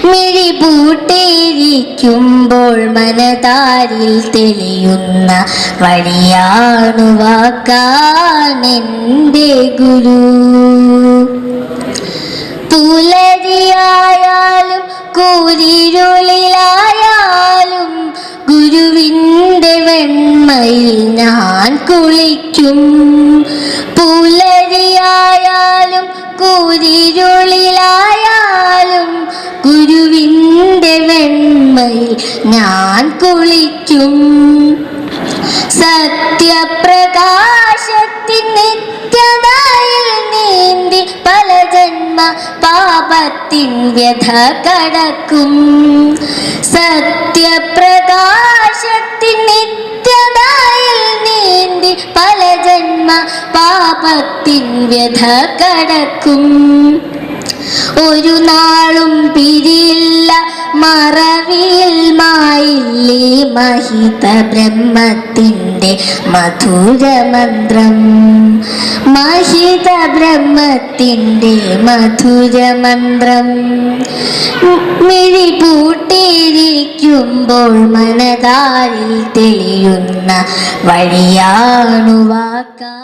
മിഴിപൂട്ടിയിരിക്കുമ്പോൾ മനതാരിൽ തെളിയുന്ന വഴിയാണു വാക്കാൻ എൻ്റെ ഗുരു. പുലരിയായാലും കൂരിരുളിലായാലും ഗുരുവിൻ്റെ വെണ്മയിൽ ഞാൻ കുളിക്കും. പുലരിയായാലും കൂരിരുളിലായാലും ഗുരുവിൻ്റെ വെണ്മയിൽ ഞാൻ കുളിക്കും. സത്യപ്രകാശത്തിൻ നിത്യതയിൽ നീന്തി പല ജന്മ പാപത്തിൻ വ്യഥ കടക്കും. സത്യപ്രകാശത്തിൻ നിത്യതയിൽ നീന്തി പല ജന്മ പാപത്തിൻ വ്യഥ കടക്കും. ഒരു നാളും പിരിയില്ല മറവിയിൽ മായില്ലേ മഹിത ബ്രഹ്മത്തിൻ്റെ മധുരമന്ത്രം. മഹിത ബ്രഹ്മത്തിൻ്റെ മധുരമന്ത്രം. മിഴിപൂട്ടിയിരിക്കുമ്പോൾ മനതാരിൽ തെളിയുന്ന വഴിയാണു വാക്കാ